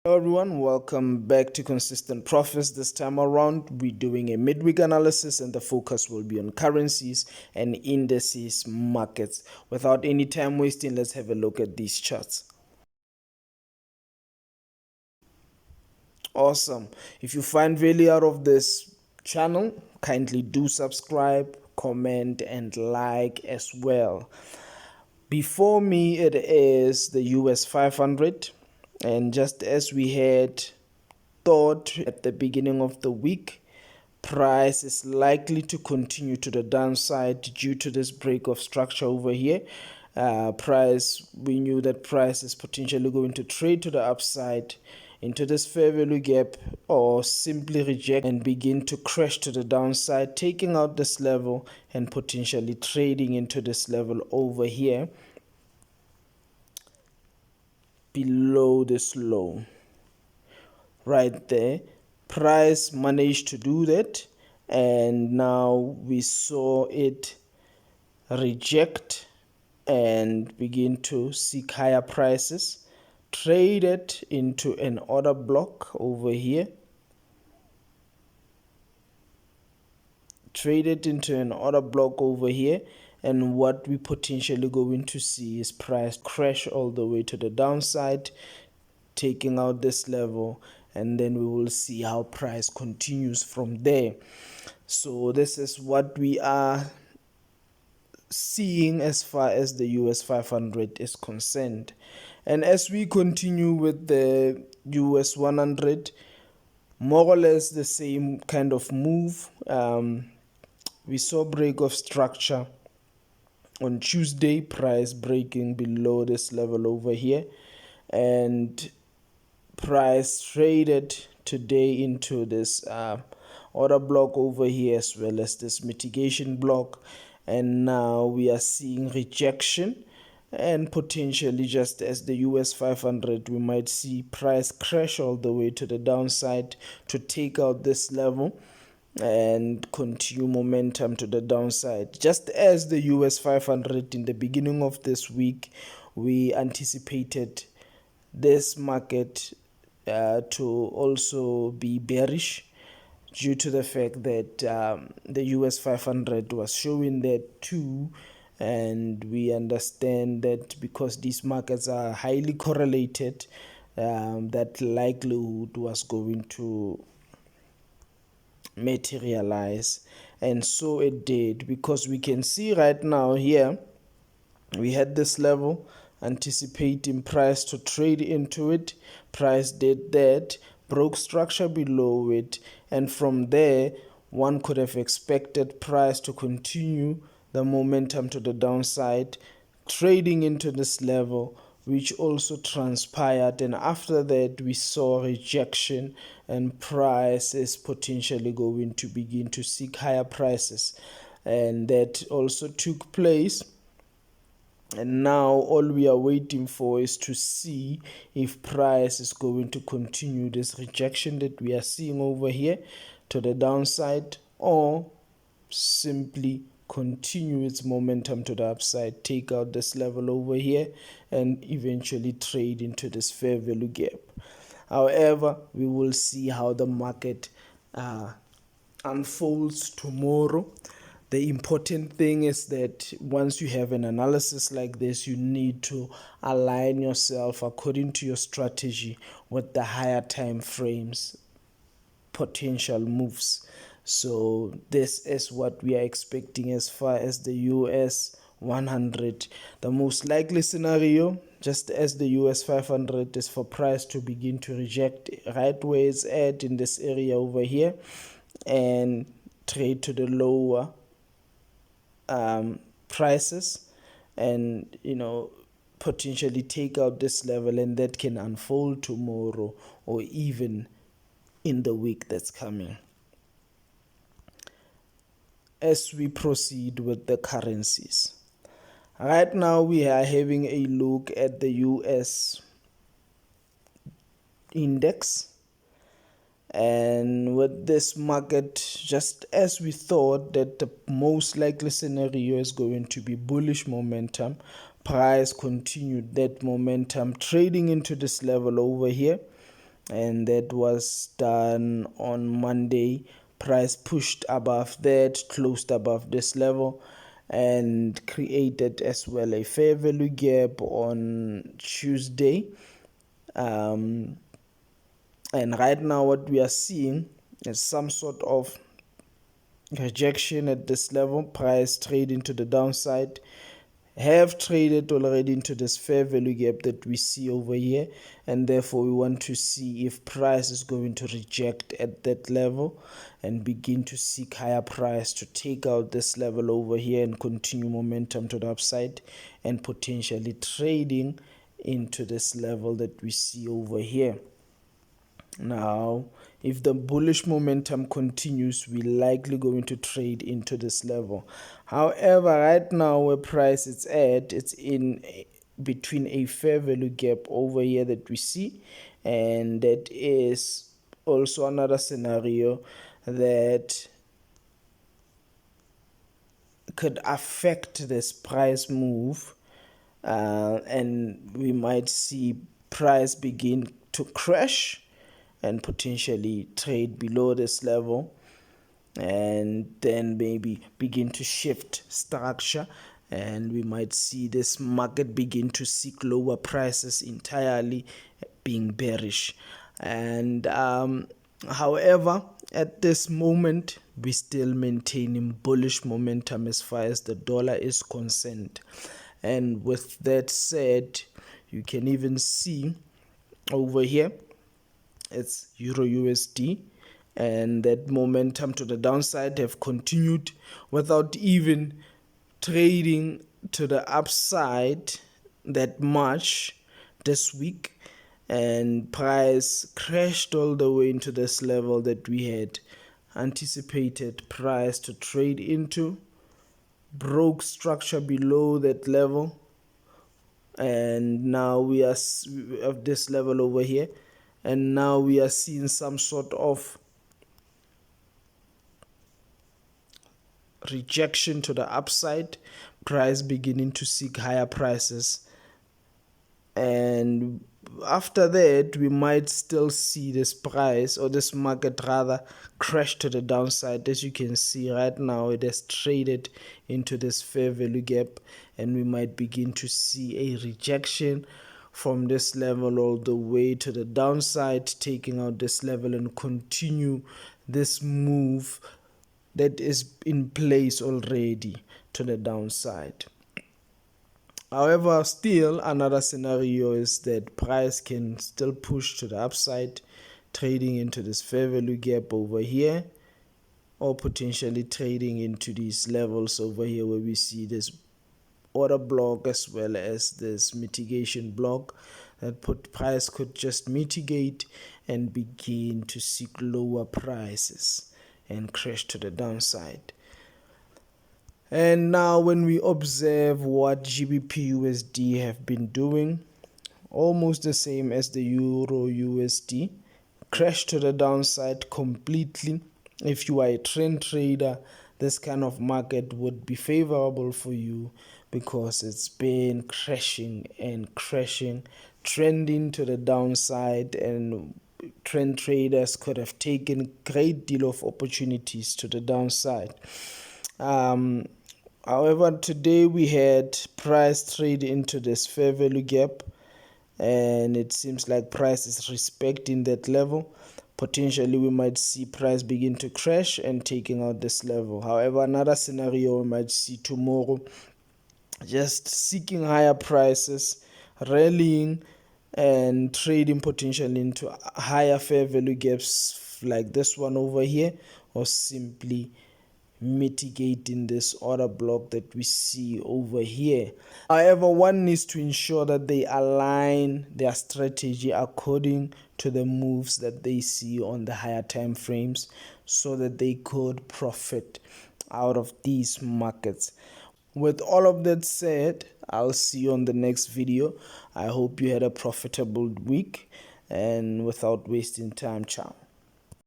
Hello everyone, welcome back to Consistent Profits. This time around, we're doing a midweek analysis and the focus will be on currencies and indices markets. Without any time wasting, let's have a look at these charts. Awesome. If you find value out of this channel, kindly do subscribe, comment, and like as well. Before me, it is the US 500. And just as we had thought at the beginning of the week, price is likely to continue to the downside due to this break of structure over here. We knew that price is potentially going to trade to the upside into this fair value gap or simply reject and begin to crash to the downside, taking out this level and potentially trading into this level over here below this low. Right there, price managed to do that, and now we saw it reject and begin to seek higher prices, traded into an order block over here, and what we potentially going to see is price crash all the way to the downside, taking out this level, and then we will see how price continues from there. So this is what we are seeing as far as the US 500 is concerned. And as we continue with the US 100, more or less the same kind of move. We saw break of structure on Tuesday, price breaking below this level over here, and price traded today into this order block over here as well as this mitigation block, and now we are seeing rejection, and potentially just as the US 500 we might see price crash all the way to the downside to take out this level and continue momentum to the downside. Just as the US 500 in the beginning of this week, we anticipated this market to also be bearish due to the fact that the US 500 was showing that too, and we understand that because these markets are highly correlated, that likelihood was going to materialize, and so it did, because we can see right now here we had this level anticipating price to trade into it. Price did that, broke structure below it, and from there one could have expected price to continue the momentum to the downside, trading into this level, which also transpired, and after that we saw rejection and price is potentially going to begin to seek higher prices, and that also took place. And now all we are waiting for is to see if price is going to continue this rejection that we are seeing over here to the downside, or simply continue its momentum to the upside, take out this level over here, and eventually trade into this fair value gap. However, we will see how the market unfolds tomorrow. The important thing is that once you have an analysis like this, you need to align yourself according to your strategy with the higher time frames potential moves. So this is what we are expecting as far as the US 100. The most likely scenario, just as the US 500, is for price to begin to reject right where it's at in this area over here and trade to the lower prices, and potentially take out this level, and that can unfold tomorrow or even in the week that's coming. As we proceed with the currencies, right now we are having a look at the US index. And with this market, just as we thought that the most likely scenario is going to be bullish momentum, price continued that momentum, trading into this level over here, and that was done on Monday. Price pushed above that, closed above this level, and created as well a fair value gap on Tuesday. And right now what we are seeing is some sort of rejection at this level. Price trading to the downside, have traded already into this fair value gap that we see over here, and therefore we want to see if price is going to reject at that level and begin to seek higher price to take out this level over here and continue momentum to the upside and potentially trading into this level that we see over here. Now, if the bullish momentum continues, we're likely going to trade into this level. However, right now where price is at, it's in between a fair value gap over here that we see, and that is also another scenario that could affect this price move, and we might see price begin to crash and potentially trade below this level, and then maybe begin to shift structure, and we might see this market begin to seek lower prices entirely, being bearish. And however, at this moment we still maintaining bullish momentum as far as the dollar is concerned. And with that said, you can even see over here it's Euro USD, and that momentum to the downside have continued without even trading to the upside that much this week, and price crashed all the way into this level that we had anticipated price to trade into, broke structure below that level, and now we are of this level over here, and now we are seeing some sort of rejection to the upside, price beginning to seek higher prices, and after that we might still see this price, or this market rather, crash to the downside. As you can see right now, it has traded into this fair value gap, and we might begin to see a rejection from this level all the way to the downside, taking out this level and continue this move that is in place already to the downside. However, still another scenario is that price can still push to the upside, trading into this fair value gap over here, or potentially trading into these levels over here where we see this order block as well as this mitigation block. That price could just mitigate and begin to seek lower prices and crash to the downside. And now when we observe what GBP USD have been doing, almost the same as the Euro USD, crash to the downside completely. If you are a trend trader, this kind of market would be favorable for you, because it's been crashing and crashing, trending to the downside, and trend traders could have taken a great deal of opportunities to the downside. However, today we had price trade into this fair value gap, and it seems like price is respecting that level. Potentially we might see price begin to crash and taking out this level. However, another scenario we might see tomorrow, just seeking higher prices, rallying and trading potentially into higher fair value gaps like this one over here, or simply mitigating this order block that we see over here. However, one needs to ensure that they align their strategy according to the moves that they see on the higher time frames, so that they could profit out of these markets. With all of that said, I'll see you on the next video. I hope you had a profitable week, and without wasting time, ciao.